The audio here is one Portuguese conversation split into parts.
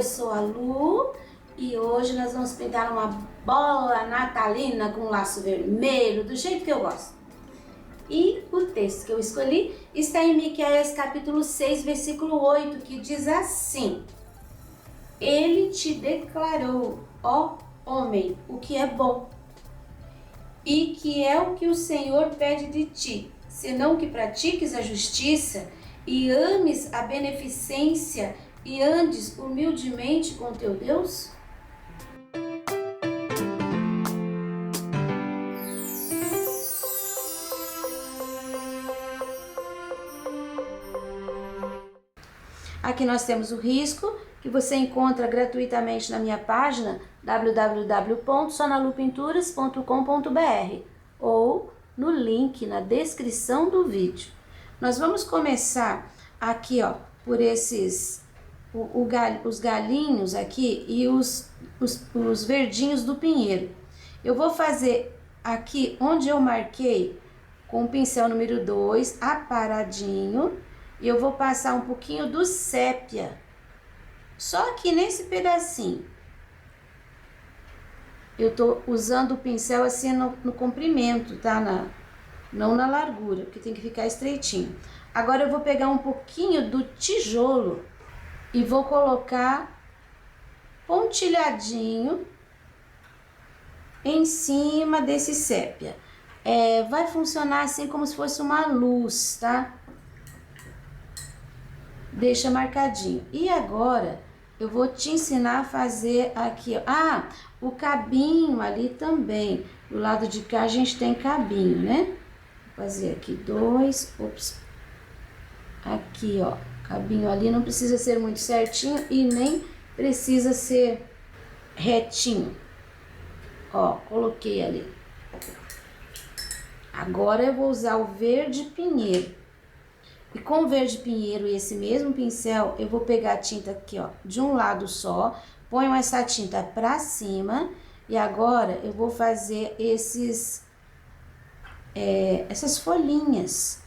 eu sou a Lu e hoje nós vamos pintar uma bola natalina com laço vermelho, do jeito que eu gosto. E o texto que eu escolhi está em Miqueias capítulo 6, versículo 8, que diz assim: Ele te declarou, ó homem, o que é bom, e que é o que o Senhor pede de ti, senão que pratiques a justiça e ames a beneficência e andes humildemente com teu Deus? Aqui nós temos o risco que você encontra gratuitamente na minha página www.sonalupinturas.com.br ou no link na descrição do vídeo. Nós vamos começar aqui, ó, por esses os galinhos aqui e os verdinhos do pinheiro. Eu vou fazer aqui onde eu marquei com o pincel número 2 aparadinho. E eu vou passar um pouquinho do sépia, só aqui nesse pedacinho. Eu tô usando o pincel assim no comprimento, tá? Não na largura, porque tem que ficar estreitinho. Agora eu vou pegar um pouquinho do tijolo e vou colocar pontilhadinho em cima desse sépia. Vai funcionar assim como se fosse uma luz, tá? Deixa marcadinho. E agora eu vou te ensinar a fazer aqui, ó. O cabinho ali também. Do lado de cá a gente tem cabinho, né? Vou fazer aqui dois, aqui, ó, cabinho ali. Não precisa ser muito certinho e nem precisa ser retinho. Ó, coloquei ali. Agora eu vou usar o verde pinheiro. E com o verde pinheiro e esse mesmo pincel, eu vou pegar a tinta aqui, ó, de um lado só, ponho essa tinta pra cima e agora eu vou fazer essas folhinhas.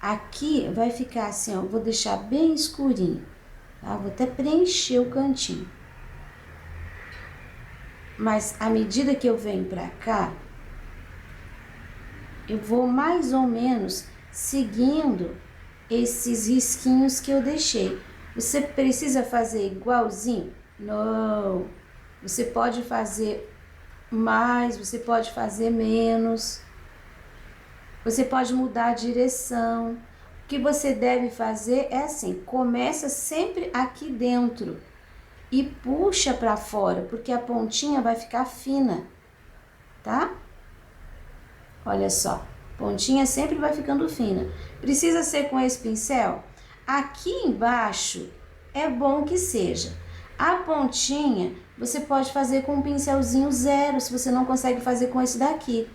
Aqui vai ficar assim, ó, vou deixar bem escurinho, tá? Vou até preencher o cantinho. Mas à medida que eu venho pra cá, eu vou mais ou menos seguindo esses risquinhos que eu deixei. Você precisa fazer igualzinho? Não. Você pode fazer mais, você pode fazer menos. Você pode mudar a direção. O que você deve fazer é assim, começa sempre aqui dentro e puxa para fora, porque a pontinha vai ficar fina, tá? Olha só. Pontinha sempre vai ficando fina. Precisa ser com esse pincel? Aqui embaixo é bom que seja. A pontinha você pode fazer com um pincelzinho 0, se você não consegue fazer com esse daqui.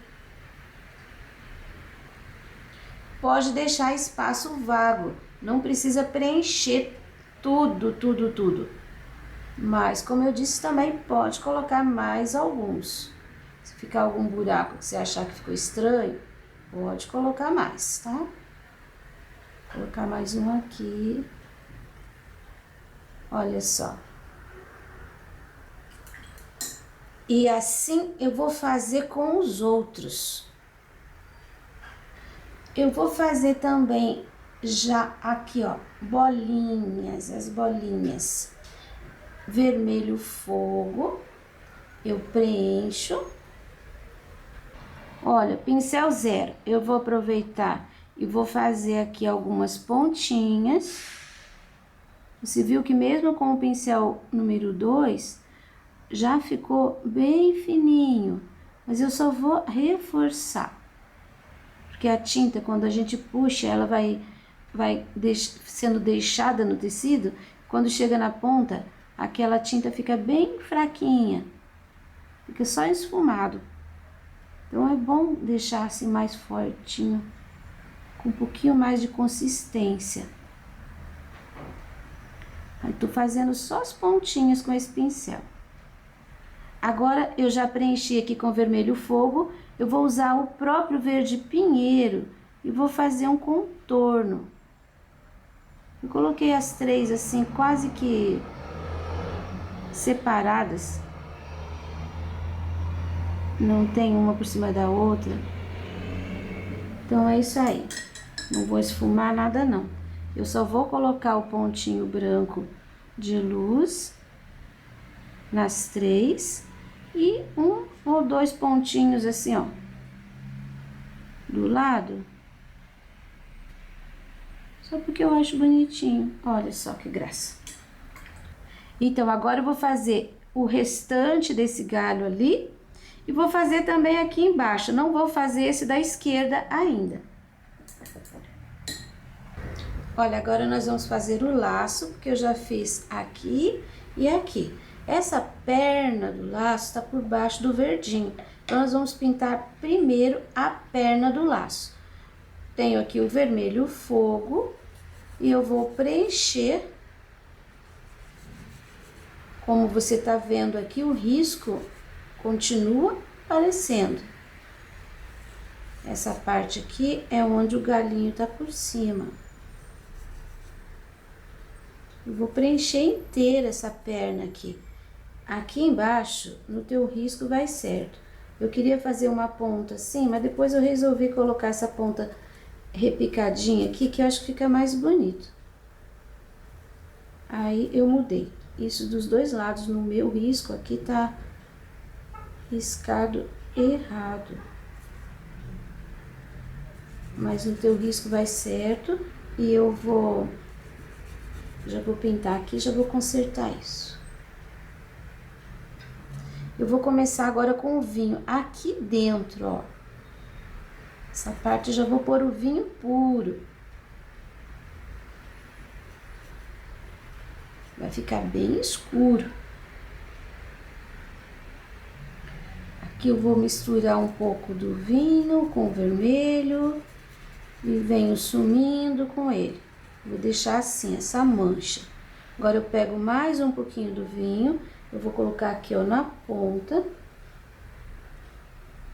Pode deixar espaço vago, não precisa preencher tudo. Mas, como eu disse, também pode colocar mais alguns. Se ficar algum buraco que você achar que ficou estranho, pode colocar mais, tá? Vou colocar mais um aqui. Olha só. E assim eu vou fazer com os outros. Eu vou fazer também já aqui, ó, bolinhas, as bolinhas. Vermelho fogo. Eu preencho. Olha, pincel 0, eu vou aproveitar e vou fazer aqui algumas pontinhas. Você viu que mesmo com o pincel número 2, já ficou bem fininho, mas eu só vou reforçar. Porque a tinta, quando a gente puxa, ela vai sendo deixada no tecido, quando chega na ponta, aquela tinta fica bem fraquinha, fica só esfumado. Então, é bom deixar assim mais fortinho, com um pouquinho mais de consistência. Aí, tô fazendo só as pontinhas com esse pincel. Agora, eu já preenchi aqui com vermelho fogo, eu vou usar o próprio verde pinheiro e vou fazer um contorno. Eu coloquei as três assim, quase que separadas. Não tem uma por cima da outra. Então é isso aí. Não vou esfumar nada não. Eu só vou colocar o pontinho branco de luz nas 3 e 1 ou 2 pontinhos assim, ó, do lado. Só porque eu acho bonitinho. Olha só que graça. Então, agora eu vou fazer o restante desse galho ali e vou fazer também aqui embaixo. Não vou fazer esse da esquerda ainda. Olha, agora nós vamos fazer o laço, porque eu já fiz aqui e aqui. Essa perna do laço tá por baixo do verdinho. Então, nós vamos pintar primeiro a perna do laço. Tenho aqui o vermelho fogo e eu vou preencher. Como você tá vendo aqui, o risco continua aparecendo. Essa parte aqui é onde o galinho tá por cima. Eu vou preencher inteira essa perna aqui. Aqui embaixo, no teu risco, vai certo. Eu queria fazer uma ponta assim, mas depois eu resolvi colocar essa ponta repicadinha aqui, que eu acho que fica mais bonito. Aí, eu mudei. Isso dos dois lados, no meu risco aqui tá riscado errado. Mas no teu risco vai certo e eu vou... Já vou pintar aqui, já vou consertar isso. Eu vou começar agora com o vinho aqui dentro, ó. Essa parte eu já vou pôr o vinho puro. Vai ficar bem escuro. Aqui eu vou misturar um pouco do vinho com o vermelho e venho sumindo com ele. Vou deixar assim, essa mancha. Agora eu pego mais um pouquinho do vinho, eu vou colocar aqui, ó, na ponta.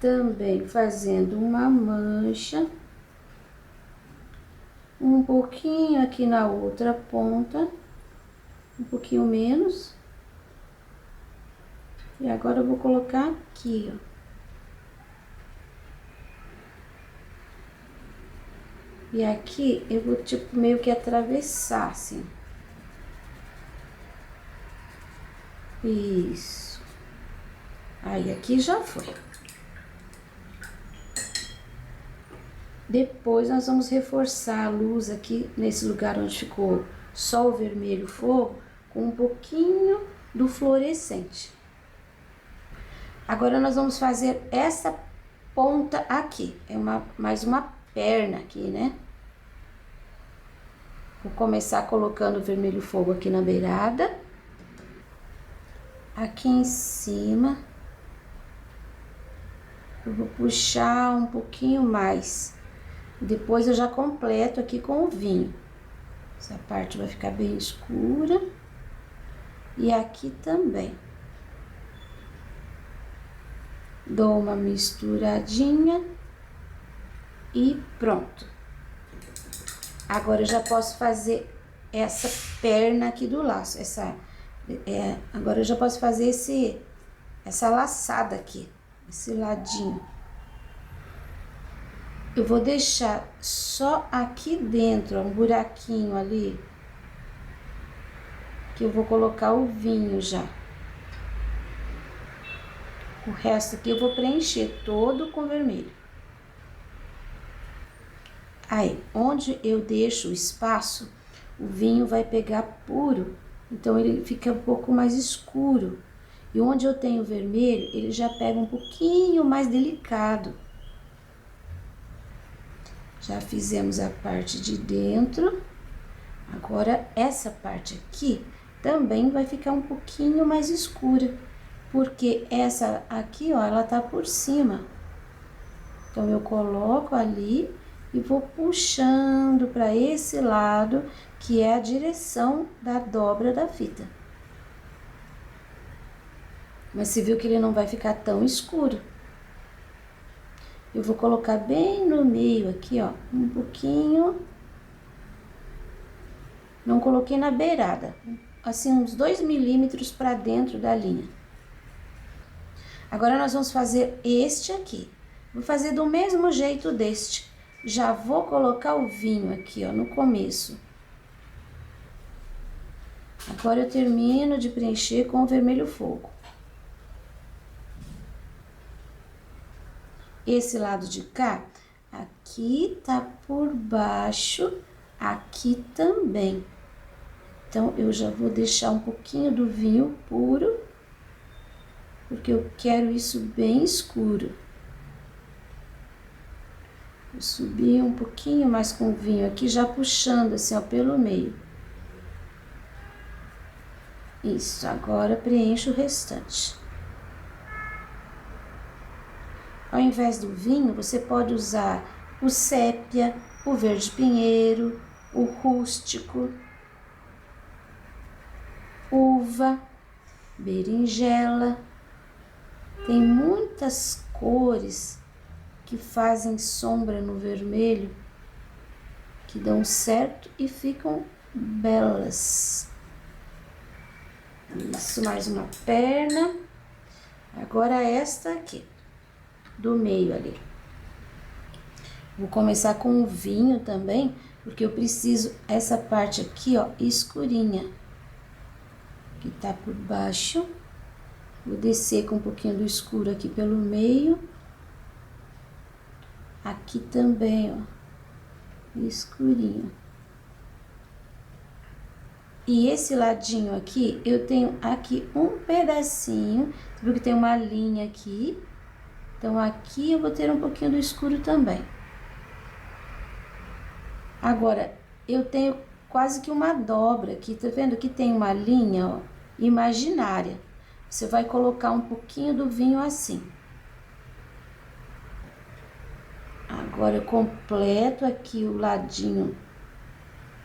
Também fazendo uma mancha. Um pouquinho aqui na outra ponta. Um pouquinho menos. E agora eu vou colocar aqui, ó. E aqui eu vou, tipo, meio que atravessar, assim. Isso. Aí, aqui já foi. Depois, nós vamos reforçar a luz aqui, nesse lugar onde ficou só o vermelho fogo, com um pouquinho do fluorescente. Agora, nós vamos fazer essa ponta aqui. É mais uma perna aqui, né? Vou começar colocando o vermelho fogo aqui na beirada. Aqui em cima. Eu vou puxar um pouquinho mais. Depois eu já completo aqui com o vinho. Essa parte vai ficar bem escura. E aqui também. Dou uma misturadinha. E pronto. Agora eu já posso fazer essa perna aqui do laço. Agora eu já posso fazer essa laçada aqui. Esse ladinho. Eu vou deixar só aqui dentro, ó, um buraquinho ali. Que eu vou colocar o vinho já. O resto aqui eu vou preencher todo com vermelho. Aí, onde eu deixo o espaço, o vinho vai pegar puro. Então, ele fica um pouco mais escuro. E onde eu tenho vermelho, ele já pega um pouquinho mais delicado. Já fizemos a parte de dentro. Agora, essa parte aqui também vai ficar um pouquinho mais escura. Porque essa aqui, ó, ela tá por cima. Então, eu coloco ali e vou puxando para esse lado, que é a direção da dobra da fita. Mas você viu que ele não vai ficar tão escuro. Eu vou colocar bem no meio aqui, ó, um pouquinho. Não coloquei na beirada. assim, uns 2 milímetros para dentro da linha. Agora, nós vamos fazer este aqui. Vou fazer do mesmo jeito deste. Já vou colocar o vinho aqui, ó, no começo. Agora, eu termino de preencher com o vermelho fogo. Esse lado de cá, aqui tá por baixo, aqui também. Então, eu já vou deixar um pouquinho do vinho puro, porque eu quero isso bem escuro. Vou subir um pouquinho mais com o vinho aqui, já puxando assim, ó, pelo meio. Isso, agora preencho o restante. Ao invés do vinho, você pode usar o sépia, o verde pinheiro, o rústico, uva, berinjela. Tem muitas cores que fazem sombra no vermelho, que dão certo e ficam belas. Isso, mais uma perna. Agora esta aqui, do meio ali. Vou começar com o vinho também, porque eu preciso essa parte aqui, ó, escurinha, que tá por baixo. Vou descer com um pouquinho do escuro aqui pelo meio. Aqui também, ó, escurinho. E esse ladinho aqui, eu tenho aqui um pedacinho, você viu que tem uma linha aqui. Então, aqui eu vou ter um pouquinho do escuro também. Agora, eu tenho quase que uma dobra aqui, tá vendo que tem uma linha, ó, imaginária. Você vai colocar um pouquinho do vinho assim. Agora, eu completo aqui o ladinho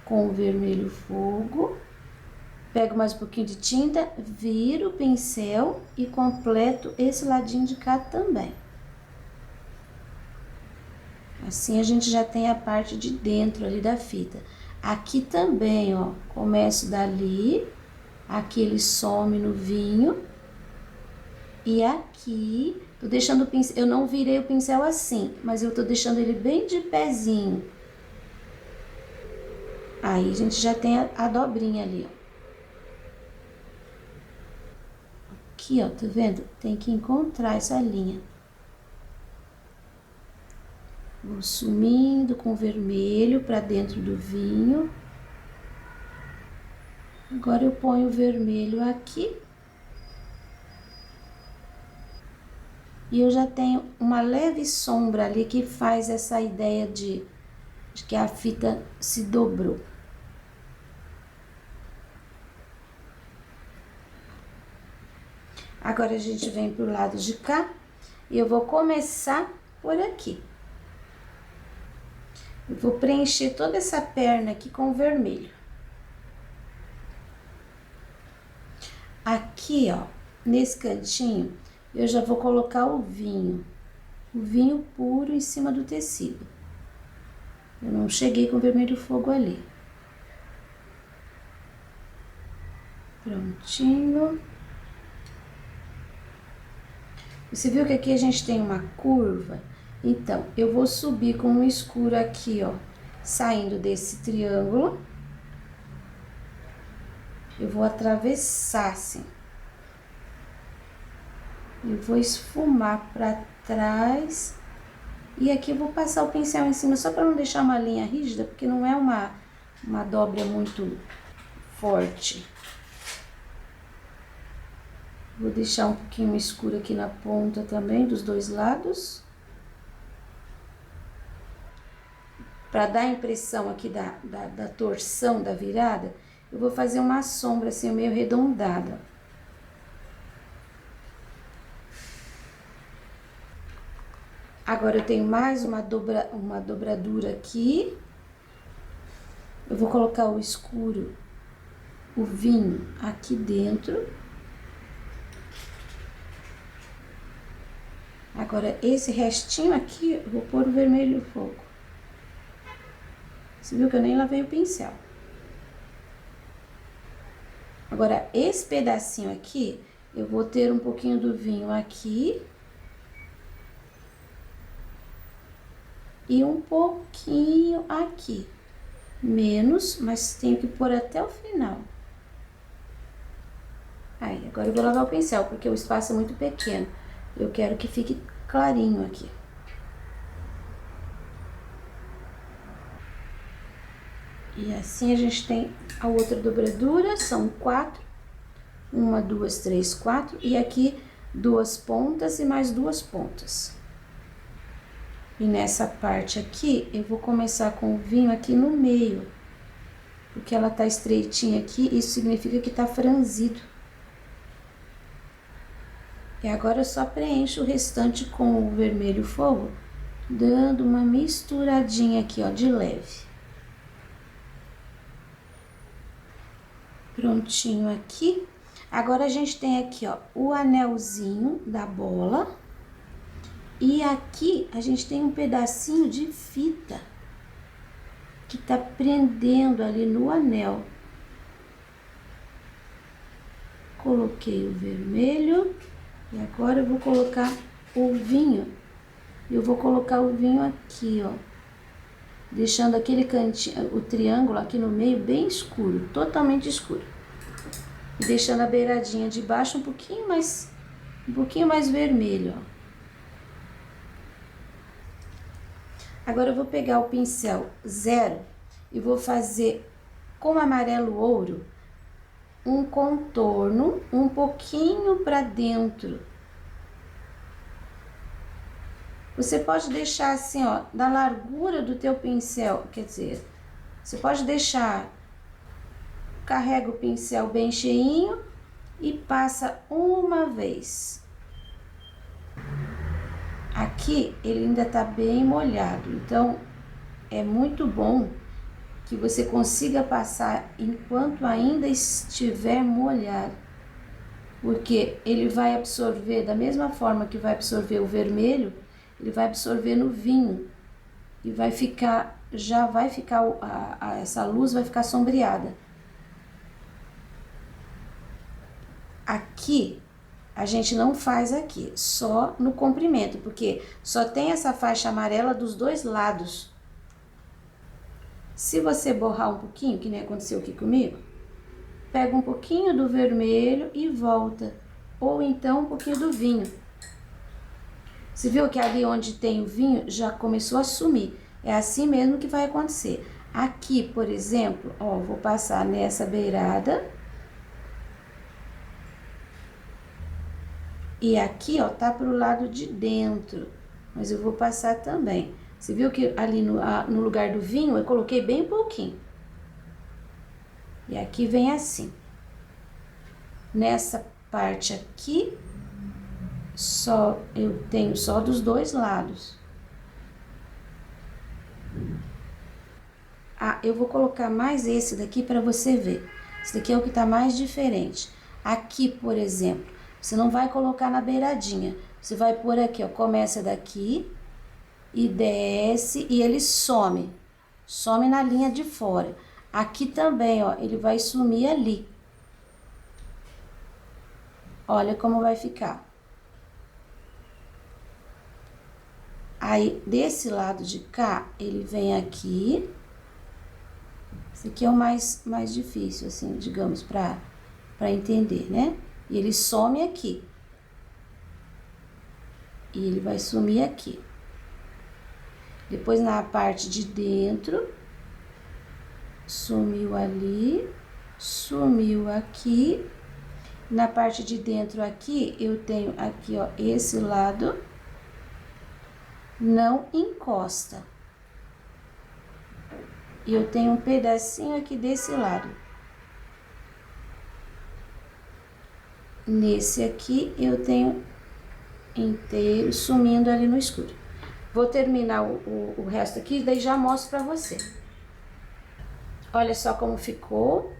com o vermelho fogo. Pego mais um pouquinho de tinta, viro o pincel e completo esse ladinho de cá também. Assim, a gente já tem a parte de dentro ali da fita. Aqui também, ó, começo dali, aqui ele some no vinho. E aqui, tô deixando o pincel, eu não virei o pincel assim, mas eu tô deixando ele bem de pezinho. Aí, a gente já tem a dobrinha ali, ó. Aqui, ó, tá vendo? Tem que encontrar essa linha. Vou sumindo com o vermelho pra dentro do vinho. Agora, eu ponho o vermelho aqui. E eu já tenho uma leve sombra ali que faz essa ideia de que a fita se dobrou. Agora, a gente vem pro lado de cá e eu vou começar por aqui. Eu vou preencher toda essa perna aqui com o vermelho. Aqui, ó, nesse cantinho, eu já vou colocar o vinho puro em cima do tecido. Eu não cheguei com o vermelho fogo ali. Prontinho. Você viu que aqui a gente tem uma curva? Então, eu vou subir com um escuro aqui, ó, saindo desse triângulo. Eu vou atravessar assim. Eu vou esfumar pra trás. E aqui eu vou passar o pincel em cima, só pra não deixar uma linha rígida, porque não é uma dobra muito forte. Vou deixar um pouquinho escuro aqui na ponta também, dos dois lados. Pra dar a impressão aqui da torção da virada, eu vou fazer uma sombra assim, meio arredondada. Agora, eu tenho mais uma dobradura aqui. Eu vou colocar o escuro, o vinho aqui dentro. Agora, esse restinho aqui, eu vou pôr o vermelho fogo. Você viu que eu nem lavei o pincel. Agora, esse pedacinho aqui, eu vou ter um pouquinho do vinho aqui. E um pouquinho aqui. Menos, mas tenho que pôr até o final. Aí, agora eu vou lavar o pincel, porque o espaço é muito pequeno. Eu quero que fique clarinho aqui. E assim a gente tem a outra dobradura, são 4. 1, 2, 3, 4. E aqui 2 pontas e mais 2 pontas. E nessa parte aqui, eu vou começar com o vinho aqui no meio. Porque ela tá estreitinha aqui, isso significa que tá franzido. E agora eu só preencho o restante com o vermelho fogo, dando uma misturadinha aqui, ó, de leve. Prontinho aqui. Agora a gente tem aqui, ó, o anelzinho da bola. E aqui a gente tem um pedacinho de fita que tá prendendo ali no anel. Coloquei o vermelho e agora eu vou colocar o vinho. Eu vou colocar o vinho aqui, ó, deixando aquele cantinho, o triângulo aqui no meio bem escuro, totalmente escuro. E deixando a beiradinha de baixo um pouquinho mais vermelho, ó. Agora eu vou pegar o pincel 0 e vou fazer com amarelo ouro um contorno um pouquinho para dentro. Você pode deixar assim, ó, da largura do teu pincel, quer dizer, você pode deixar, carrega o pincel bem cheinho e passa uma vez. Aqui ele ainda tá bem molhado, então é muito bom que você consiga passar enquanto ainda estiver molhado, porque ele vai absorver da mesma forma que vai absorver o vermelho, ele vai absorver no vinho e vai ficar, já vai ficar, essa luz vai ficar sombreada. Aqui, a gente não faz aqui, só no comprimento, porque só tem essa faixa amarela dos dois lados. Se você borrar um pouquinho, que nem aconteceu aqui comigo, pega um pouquinho do vermelho e volta, ou então um pouquinho do vinho. Você viu que ali onde tem o vinho já começou a sumir, é assim mesmo que vai acontecer. Aqui, por exemplo, ó, vou passar nessa beirada. E aqui, ó, tá pro lado de dentro, mas eu vou passar também. Você viu que ali no lugar do vinho eu coloquei bem pouquinho. E aqui vem assim. Nessa parte aqui, eu tenho só dos dois lados. Ah, eu vou colocar mais esse daqui para você ver. Esse daqui é o que tá mais diferente. Aqui, por exemplo, você não vai colocar na beiradinha. Você vai pôr aqui, ó, começa daqui e desce e ele some. Some na linha de fora. Aqui também, ó, ele vai sumir ali. Olha como vai ficar. Aí, desse lado de cá, ele vem aqui. Esse aqui é o mais difícil, assim, digamos, pra entender, né? E ele some aqui. E ele vai sumir aqui. Depois, na parte de dentro, sumiu ali, sumiu aqui. Na parte de dentro aqui, eu tenho aqui, ó, esse lado, não encosta. E eu tenho um pedacinho aqui desse lado. Nesse aqui, eu tenho inteiro sumindo ali no escuro. Vou terminar o resto aqui, daí já mostro pra você. Olha só como ficou.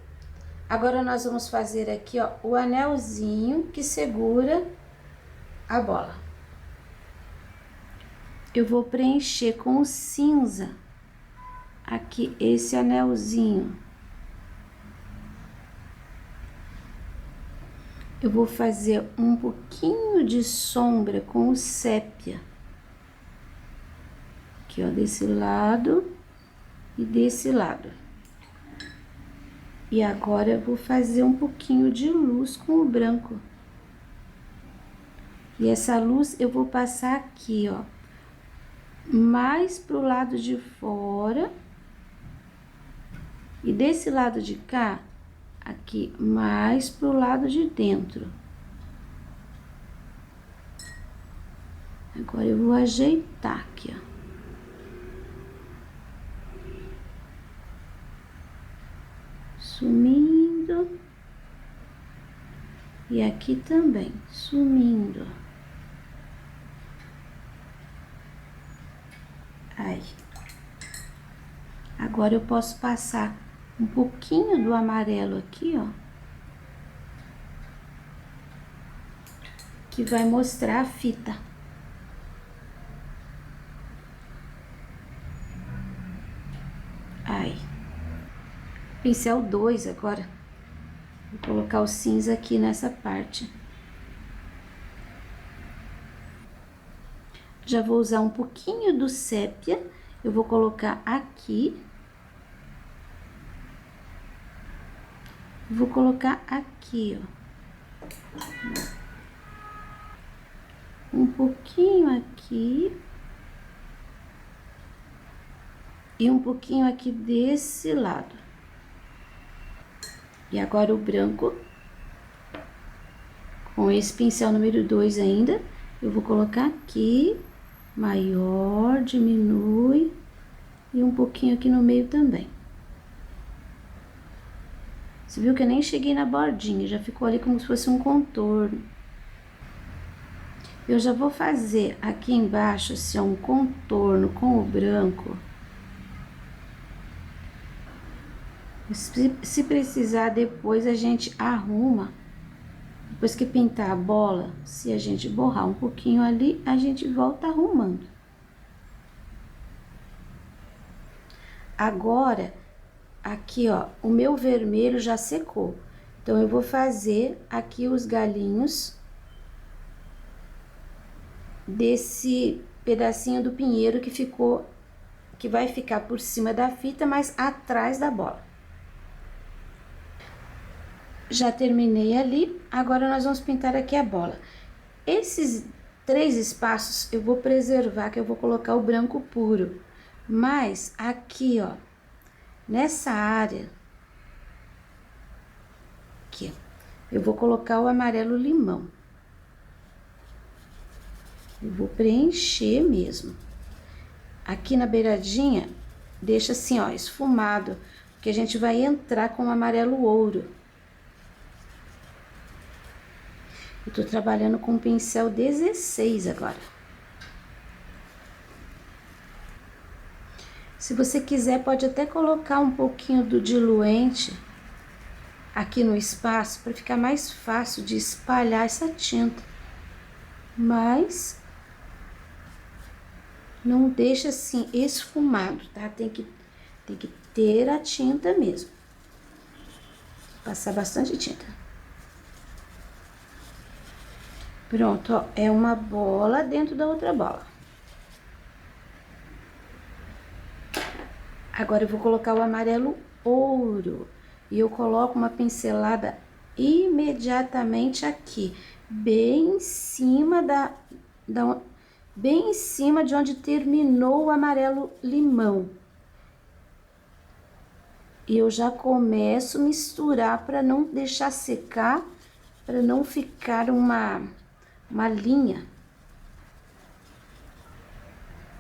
Agora, nós vamos fazer aqui, ó, o anelzinho que segura a bola. Eu vou preencher com o cinza aqui esse anelzinho. Eu vou fazer um pouquinho de sombra com o sépia. Aqui, ó, desse lado e desse lado. E agora eu vou fazer um pouquinho de luz com o branco. E essa luz eu vou passar aqui, ó, mais pro lado de fora. E desse lado de cá, aqui, mais pro lado de dentro. Agora eu vou ajeitar aqui, ó. Sumindo. E aqui também, sumindo. Aí. Agora eu posso passar um pouquinho do amarelo aqui, ó. Que vai mostrar a fita. Aí. Pincel 2 agora. Vou colocar o cinza aqui nessa parte. Já vou usar um pouquinho do sépia. Eu vou colocar aqui. Vou colocar aqui, ó. Um pouquinho aqui. E um pouquinho aqui desse lado. E agora o branco. Com esse pincel número 2 ainda, eu vou colocar aqui. Maior, diminui. E um pouquinho aqui no meio também. Você viu que eu nem cheguei na bordinha, já ficou ali como se fosse um contorno. Eu já vou fazer aqui embaixo, assim, um contorno com o branco. Se precisar, depois a gente arruma. Depois que pintar a bola, se a gente borrar um pouquinho ali, a gente volta arrumando. Agora, aqui, ó, o meu vermelho já secou. Então, eu vou fazer aqui os galinhos desse pedacinho do pinheiro que ficou, que vai ficar por cima da fita, mas atrás da bola. Já terminei ali, agora nós vamos pintar aqui a bola. Esses 3 espaços eu vou preservar, que eu vou colocar o branco puro. Mas aqui, ó, nessa área, aqui, eu vou colocar o amarelo limão. Eu vou preencher mesmo. Aqui na beiradinha, deixa assim, ó, esfumado, porque a gente vai entrar com o amarelo ouro. Eu tô trabalhando com o pincel 16 agora. Se você quiser, pode até colocar um pouquinho do diluente aqui no espaço, para ficar mais fácil de espalhar essa tinta. Mas não deixa assim esfumado, tá? Tem que ter a tinta mesmo. Passar bastante tinta. Pronto, ó, é uma bola dentro da outra bola. Agora eu vou colocar o amarelo ouro. E eu coloco uma pincelada imediatamente aqui, bem em cima bem em cima de onde terminou o amarelo limão. E eu já começo a misturar para não deixar secar, para não ficar uma linha.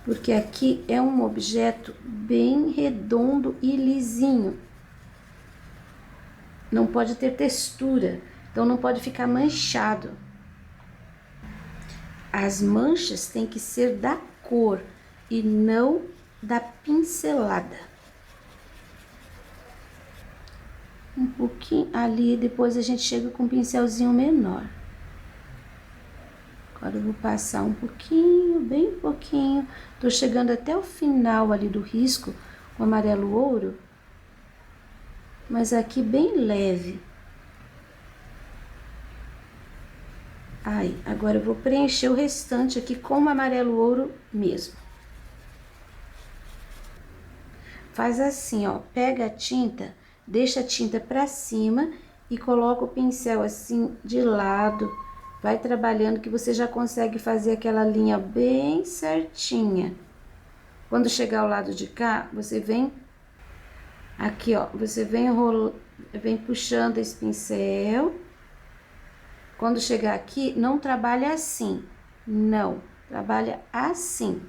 Porque aqui é um objeto bem redondo e lisinho. Não pode ter textura, então não pode ficar manchado. As manchas têm que ser da cor e não da pincelada. Um pouquinho ali, depois a gente chega com um pincelzinho menor. Agora eu vou passar um pouquinho, bem pouquinho. Tô chegando até o final ali do risco, com amarelo ouro. Mas aqui bem leve. Aí, agora eu vou preencher o restante aqui com o amarelo ouro mesmo. Faz assim, ó, pega a tinta, deixa a tinta pra cima e coloca o pincel assim de lado. Vai trabalhando que você já consegue fazer aquela linha bem certinha. Quando chegar ao lado de cá, você vem aqui, ó, você vem puxando esse pincel. Quando chegar aqui, não trabalha assim, não, trabalha assim.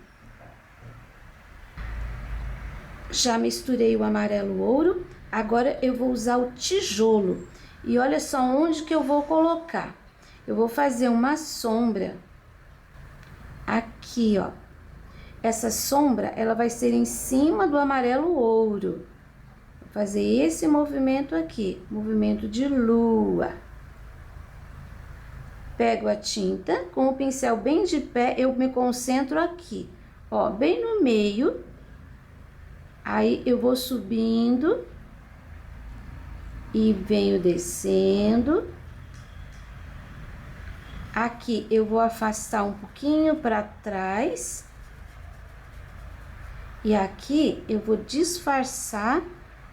Já misturei o amarelo ouro, agora eu vou usar o tijolo. E olha só onde que eu vou colocar. Eu vou fazer uma sombra aqui, ó. Essa sombra, ela vai ser em cima do amarelo ouro. Vou fazer esse movimento aqui, movimento de lua. Pego a tinta, com o pincel bem de pé, eu me concentro aqui, ó, bem no meio. Aí, eu vou subindo e venho descendo. Aqui, eu vou afastar um pouquinho para trás. E aqui, eu vou disfarçar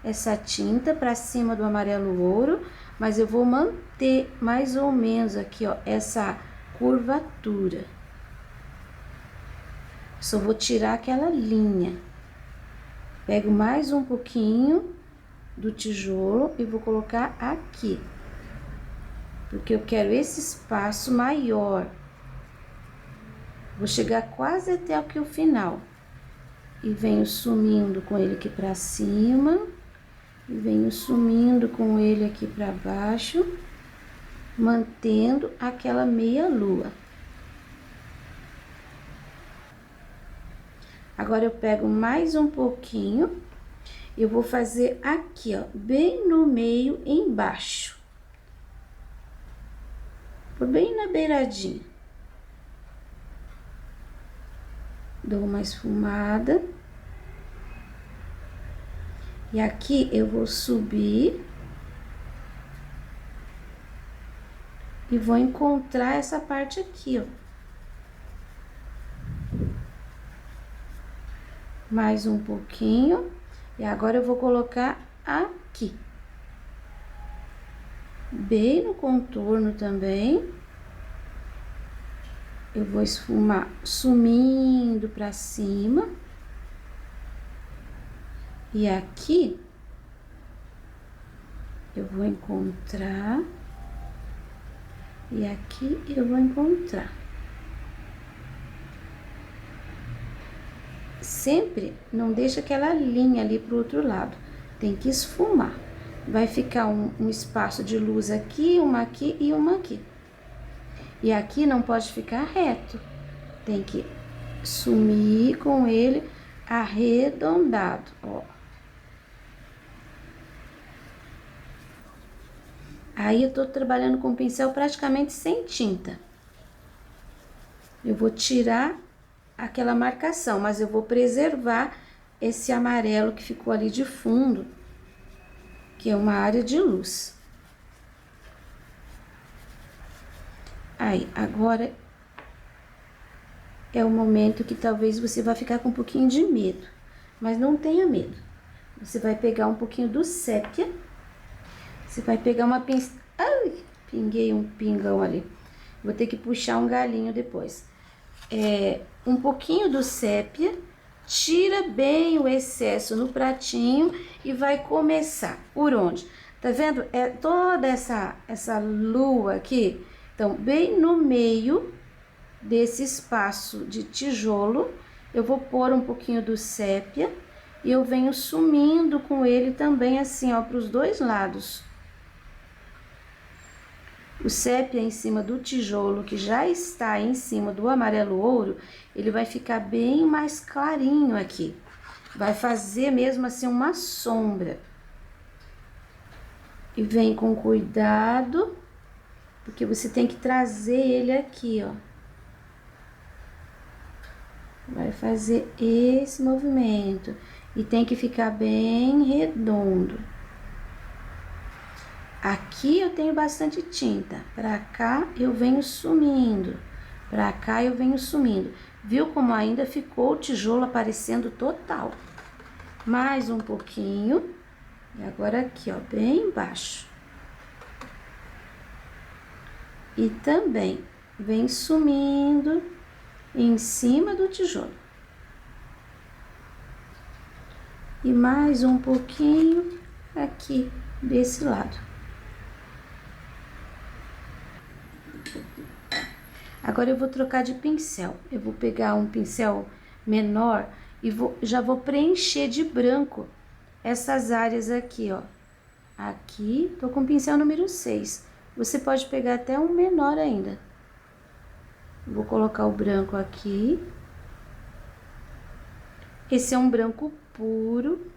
essa tinta para cima do amarelo ouro, mas eu vou manter mais ou menos aqui, ó, essa curvatura. Só vou tirar aquela linha. Pego mais um pouquinho do tijolo e vou colocar aqui. Porque eu quero esse espaço maior. Vou chegar quase até aqui o final. E venho sumindo com ele aqui pra cima. E venho sumindo com ele aqui pra baixo. Mantendo aquela meia lua. Agora, eu pego mais um pouquinho. Eu vou fazer aqui, ó, bem no meio, embaixo. Bem na beiradinha. Dou uma esfumada. E aqui eu vou subir. E vou encontrar essa parte aqui, ó. Mais um pouquinho. E agora eu vou colocar aqui. Bem no contorno também. Eu vou esfumar sumindo pra cima. E aqui, eu vou encontrar. E aqui eu vou encontrar. Sempre não deixa aquela linha ali pro outro lado. Tem que esfumar. Vai ficar um espaço de luz aqui, uma aqui e uma aqui. E aqui não pode ficar reto. Tem que sumir com ele arredondado, ó. Aí, eu tô trabalhando com o pincel praticamente sem tinta. Eu vou tirar aquela marcação, mas eu vou preservar esse amarelo que ficou ali de fundo, que é uma área de luz. Aí, agora é o momento que talvez você vai ficar com um pouquinho de medo, mas não tenha medo. Você vai pegar um pouquinho do sépia, você vai pegar uma pinça... Ai, pinguei um pingão ali. Vou ter que puxar um galinho depois. Um pouquinho do sépia, tira bem o excesso no pratinho e vai começar. Por onde? Tá vendo? É toda essa lua aqui. Então, bem no meio desse espaço de tijolo, eu vou pôr um pouquinho do sépia e eu venho sumindo com ele também assim, ó, pros dois lados. O sépia em cima do tijolo, que já está em cima do amarelo ouro, ele vai ficar bem mais clarinho aqui. Vai fazer mesmo assim uma sombra. E vem com cuidado, porque você tem que trazer ele aqui, ó. Vai fazer esse movimento. E tem que ficar bem redondo. Aqui eu tenho bastante tinta, pra cá eu venho sumindo, pra cá eu venho sumindo. Viu como ainda ficou o tijolo aparecendo total? Mais um pouquinho, e agora aqui, ó, bem embaixo. E também vem sumindo em cima do tijolo. E mais um pouquinho aqui desse lado. Agora eu vou trocar de pincel. Eu vou pegar um pincel menor e já vou preencher de branco essas áreas aqui, ó. Aqui, tô com o pincel número 6. Você pode pegar até um menor ainda. Vou colocar o branco aqui. Esse é um branco puro.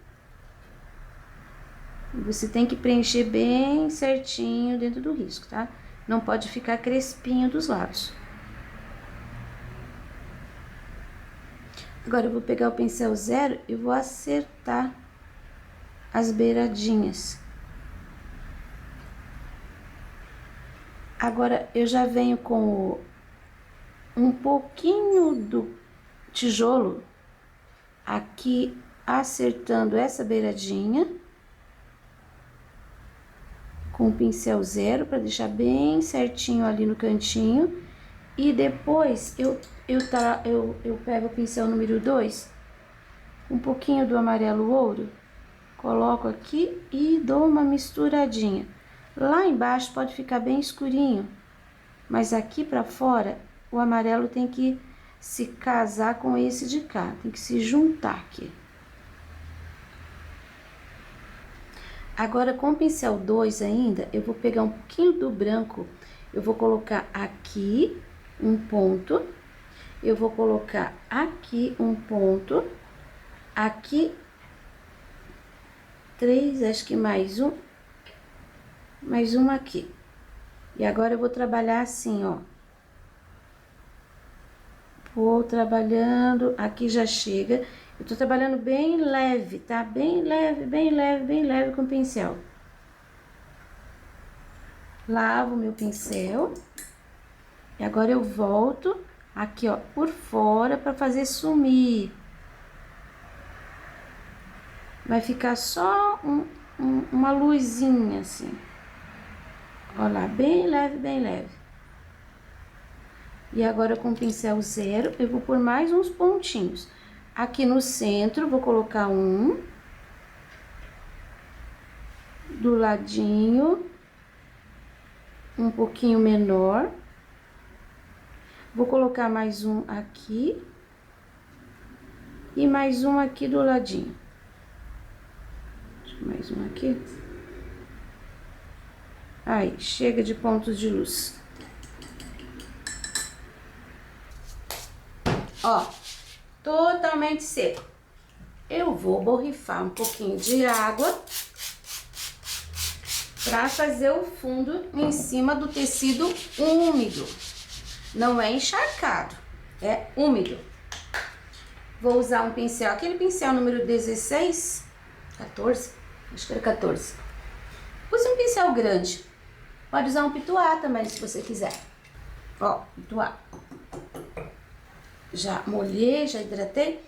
Você tem que preencher bem certinho dentro do risco, tá? Não pode ficar crespinho dos lados. Agora eu vou pegar o pincel 0 e vou acertar as beiradinhas. Agora eu já venho com um pouquinho do tijolo aqui acertando essa beiradinha com o pincel 0 para deixar bem certinho ali no cantinho. E depois eu pego o pincel número 2, um pouquinho do amarelo ouro, coloco aqui e dou uma misturadinha. Lá embaixo pode ficar bem escurinho, mas aqui pra fora o amarelo tem que se casar com esse de cá, tem que se juntar aqui. Agora com o pincel 2 ainda, eu vou pegar um pouquinho do branco, eu vou colocar aqui um ponto, eu vou colocar aqui um ponto, aqui 3, acho que mais um aqui. E agora eu vou trabalhar assim, ó. Vou trabalhando, aqui já chega. Eu tô trabalhando bem leve, tá? Bem leve, bem leve, bem leve com o pincel. Lavo meu pincel. E agora eu volto aqui, ó, por fora pra fazer sumir. Vai ficar só uma luzinha assim. Olha lá, bem leve, bem leve. E agora com o pincel 0, eu vou pôr mais uns pontinhos. Aqui no centro, vou colocar um. Do ladinho, um pouquinho menor. Vou colocar mais um aqui. E mais um aqui do ladinho. Mais um aqui. Aí, chega de pontos de luz. Ó, totalmente seco. Eu vou borrifar um pouquinho de água para fazer o fundo em cima do tecido úmido. Não é encharcado, é úmido. Vou usar um pincel, aquele pincel número 16, 14, acho que era 14. Use um pincel grande. Pode usar um pituá também, se você quiser. Ó, pituá. Já molhei, já hidratei.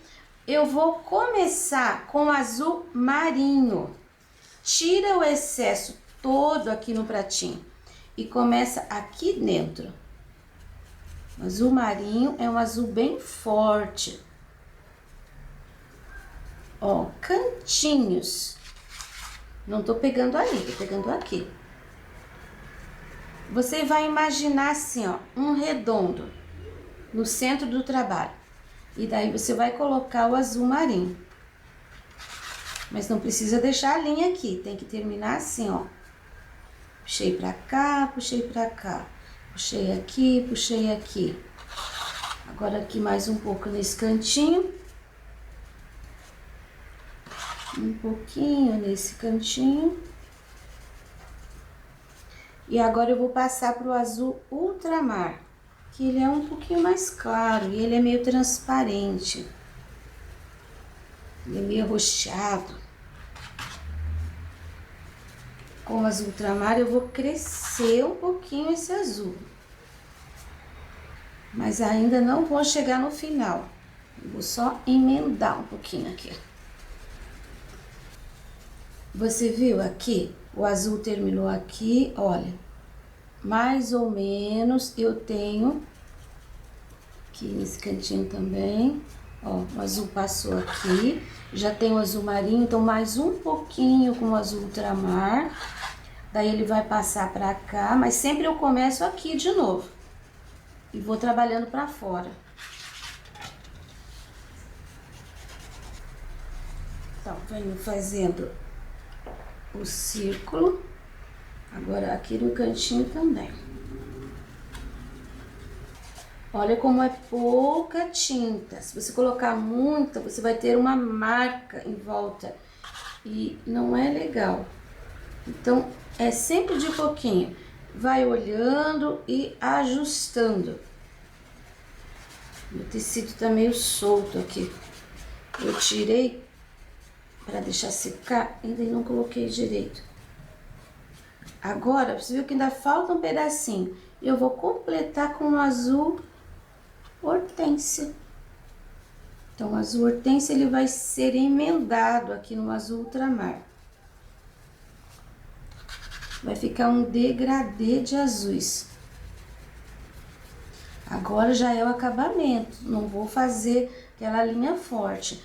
Eu vou começar com azul marinho. Tira o excesso todo aqui no pratinho e começa aqui dentro. O azul marinho é um azul bem forte. Ó, cantinhos. Não tô pegando ali, tô pegando aqui. Você vai imaginar assim, ó, um redondo no centro do trabalho. E daí você vai colocar o azul marinho. Mas não precisa deixar a linha aqui, tem que terminar assim, ó. Puxei pra cá, puxei pra cá. Puxei aqui, puxei aqui. Agora aqui mais um pouco nesse cantinho. Um pouquinho nesse cantinho. E agora eu vou passar pro azul ultramar, que ele é um pouquinho mais claro e ele é meio transparente. Ele é meio arroxeado. com o azul ultramar, eu vou crescer um pouquinho esse azul. Mas ainda não vou chegar no final. Vou só emendar um pouquinho aqui. Você viu aqui? O azul terminou aqui, olha. Mais ou menos eu tenho aqui nesse cantinho também. Ó, o azul passou aqui. Já tem o azul marinho, então mais um pouquinho com o azul ultramar. Daí ele vai passar pra cá, mas sempre eu começo aqui de novo. E vou trabalhando pra fora. Então, venho fazendo o círculo. Agora aqui no cantinho também. Olha como é pouca tinta. Se você colocar muita, você vai ter uma marca em volta. E não é legal. Então, é sempre de pouquinho. Vai olhando e ajustando. Meu tecido tá meio solto aqui. Eu tirei para deixar secar, ainda não coloquei direito. Agora, você viu que ainda falta um pedacinho. Eu vou completar com o azul hortênsia. Então, o azul hortênsia, ele vai ser emendado aqui no azul ultramar. Vai ficar um degradê de azuis. Agora já é o acabamento. Não vou fazer aquela linha forte.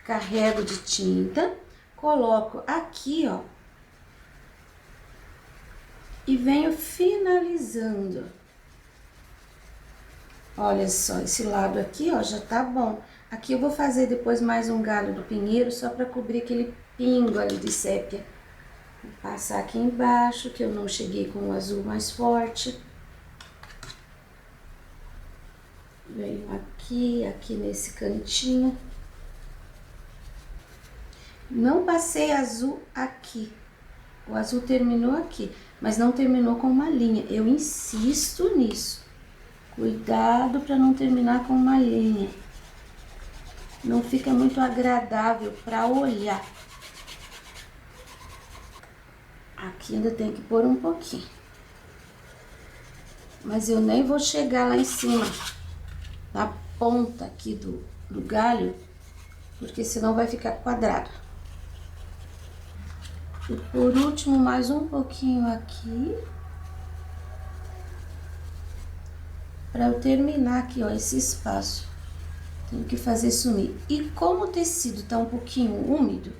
Carrego de tinta, coloco aqui, ó. E venho finalizando. Olha só, esse lado aqui, ó, já tá bom. Aqui eu vou fazer depois mais um galho do pinheiro, só pra cobrir aquele pingo ali de sépia. Vou passar aqui embaixo, que eu não cheguei com o azul mais forte. Venho aqui, aqui nesse cantinho. Não passei azul aqui. O azul terminou aqui, mas não terminou com uma linha. Eu insisto nisso. Cuidado para não terminar com uma linha. Não fica muito agradável para olhar. Aqui ainda tem que pôr um pouquinho. Mas eu nem vou chegar lá em cima, na ponta aqui do galho, porque senão vai ficar quadrado. E por último, mais um pouquinho aqui. Para eu terminar aqui, ó, esse espaço. Tenho que fazer sumir. E como o tecido tá um pouquinho úmido,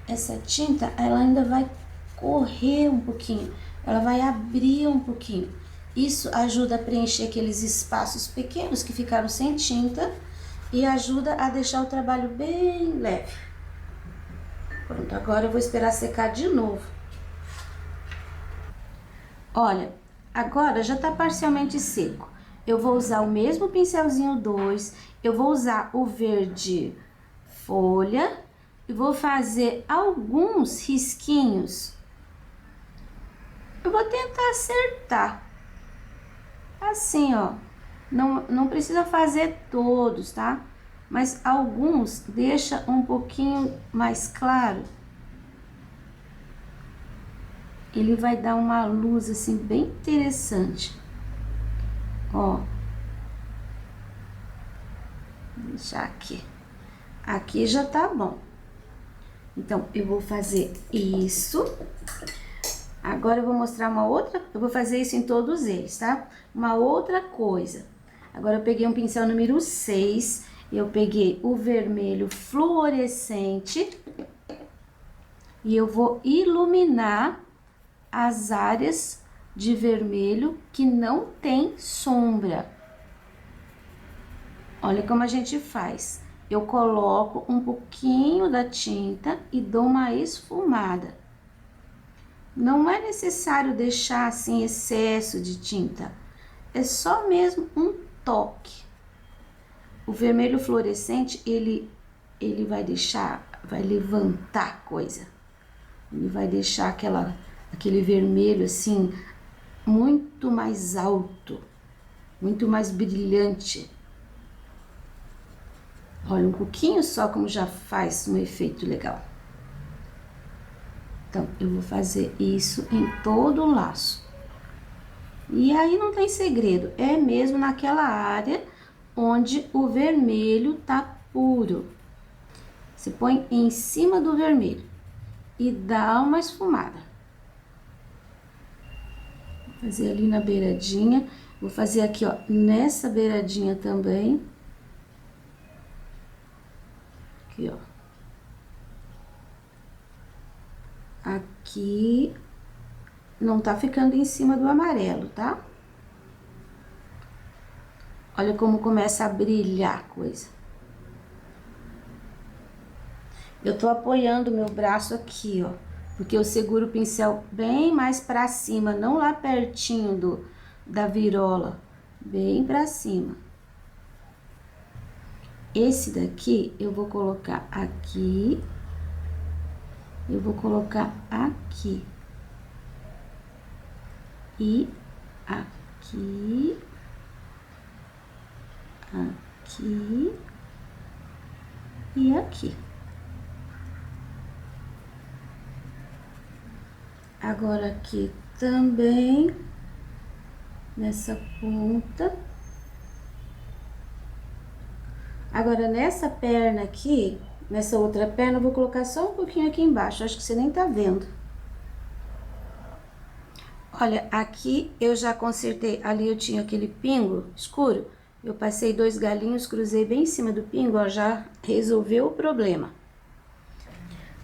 essa tinta, ela ainda vai correr um pouquinho. Ela vai abrir um pouquinho. Isso ajuda a preencher aqueles espaços pequenos que ficaram sem tinta e ajuda a deixar o trabalho bem leve. Pronto, agora eu vou esperar secar de novo. Olha, agora já tá parcialmente seco. Eu vou usar o mesmo pincelzinho 2, eu vou usar o verde folha e vou fazer alguns risquinhos. Eu vou tentar acertar. Assim, ó. Não precisa fazer todos, tá? Mas alguns deixa um pouquinho mais claro. Ele vai dar uma luz assim bem interessante. Ó. Vou deixar aqui. Aqui já tá bom. Então, eu vou fazer isso. Agora eu vou mostrar uma outra, eu vou fazer isso em todos eles, tá? Uma outra coisa. Agora eu peguei um pincel número 6, eu peguei o vermelho fluorescente e eu vou iluminar as áreas de vermelho que não tem sombra. Olha como a gente faz. Eu coloco um pouquinho da tinta e dou uma esfumada. Não é necessário deixar assim excesso de tinta, é só mesmo um toque. O vermelho fluorescente, ele vai levantar a coisa. Ele vai deixar aquele vermelho assim, muito mais alto, muito mais brilhante. Olha, um pouquinho só como já faz um efeito legal. Então, eu vou fazer isso em todo o laço. E aí não tem segredo, é mesmo naquela área onde o vermelho tá puro. Você põe em cima do vermelho e dá uma esfumada. Vou fazer ali na beiradinha, vou fazer aqui, ó, nessa beiradinha também. Aqui, ó. Aqui não tá ficando em cima do amarelo, tá? Olha como começa a brilhar a coisa. Eu tô apoiando meu braço aqui, ó, porque eu seguro o pincel bem mais pra cima, não lá pertinho da virola, bem pra cima. Esse daqui eu vou colocar aqui, eu vou colocar aqui e aqui, aqui e aqui. Agora aqui também, nessa ponta. Agora, nessa perna aqui, nessa outra perna, eu vou colocar só um pouquinho aqui embaixo, acho que você nem tá vendo. Olha, aqui eu já consertei, ali eu tinha aquele pingo escuro, eu passei 2 galinhos, cruzei bem em cima do pingo, ó, já resolveu o problema.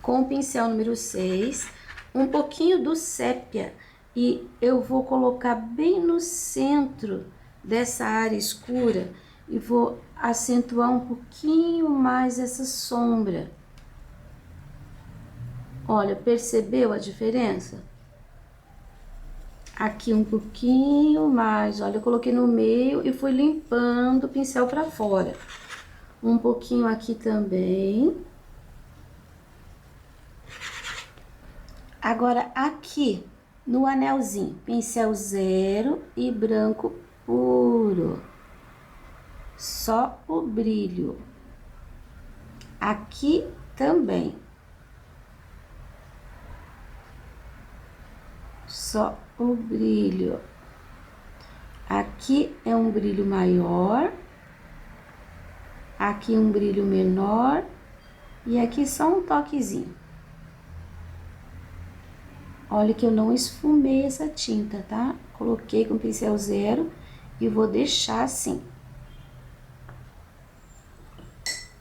Com o pincel número 6, um pouquinho do sépia, e eu vou colocar bem no centro dessa área escura e vou acentuar um pouquinho mais essa sombra. Olha, percebeu a diferença? Aqui um pouquinho mais, olha, eu coloquei no meio e fui limpando o pincel pra fora. Um pouquinho aqui também. Agora, aqui no anelzinho, pincel 0 e branco puro. Só o brilho. Aqui também. Só o brilho. Aqui é um brilho maior. Aqui um brilho menor. E aqui só um toquezinho. Olha que eu não esfumei essa tinta, tá? Coloquei com pincel 0 e vou deixar assim.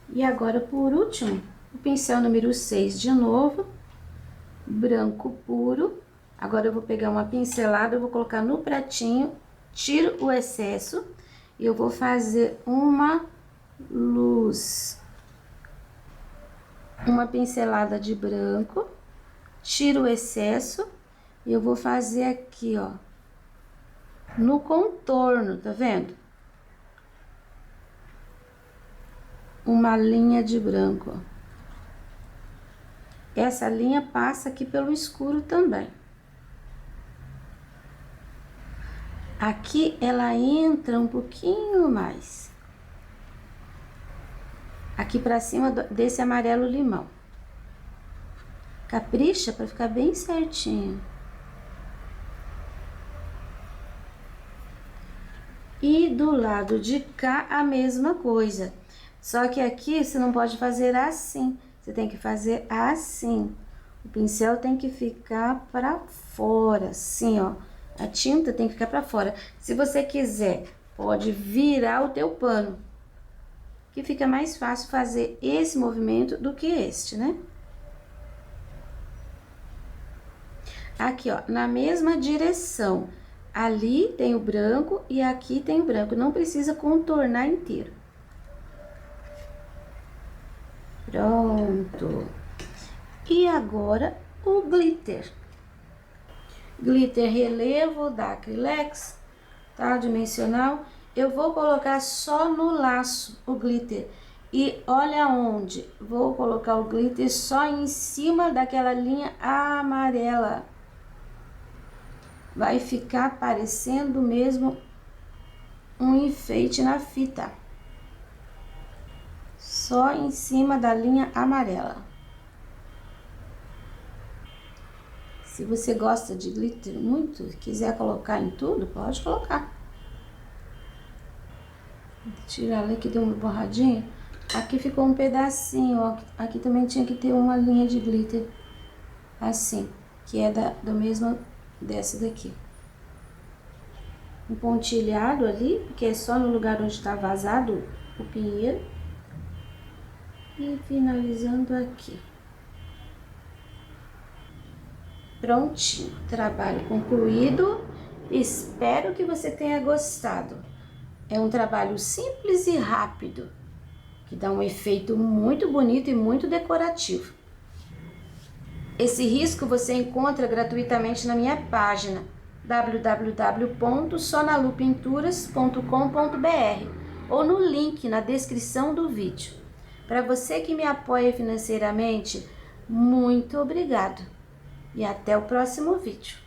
E agora, por último, o pincel número 6 de novo, branco puro. Agora, eu vou pegar uma pincelada, eu vou colocar no pratinho, tiro o excesso e eu vou fazer uma luz. Uma pincelada de branco, tiro o excesso e eu vou fazer aqui, ó, no contorno, tá vendo? Uma linha de branco, ó. Essa linha passa aqui pelo escuro também. Aqui ela entra um pouquinho mais. Aqui pra cima desse amarelo limão. Capricha pra ficar bem certinho. E do lado de cá a mesma coisa. Só que aqui você não pode fazer assim, você tem que fazer assim. O pincel tem que ficar pra fora, assim, ó. A tinta tem que ficar pra fora. Se você quiser, pode virar o teu pano, que fica mais fácil fazer esse movimento do que este, né? Aqui, ó, na mesma direção. Ali tem o branco e aqui tem o branco. Não precisa contornar inteiro. Pronto. E agora o glitter. Glitter relevo da Acrylex, tá? Dimensional. Eu vou colocar só no laço o glitter. E olha onde. Vou colocar o glitter só em cima daquela linha amarela. Vai ficar parecendo mesmo um enfeite na fita. Só em cima da linha amarela. Se você gosta de glitter muito, quiser colocar em tudo, pode colocar. Vou tirar ali que deu uma borradinha. Aqui ficou um pedacinho, ó. Aqui também tinha que ter uma linha de glitter, assim, que é do mesmo dessa daqui. Um pontilhado ali, porque é só no lugar onde tá vazado o pinheiro. E finalizando aqui. Prontinho, trabalho concluído. Espero que você tenha gostado. É um trabalho simples e rápido, que dá um efeito muito bonito e muito decorativo. Esse risco você encontra gratuitamente na minha página www.sonalupinturas.com.br ou no link na descrição do vídeo. Para você que me apoia financeiramente, muito obrigado e até o próximo vídeo.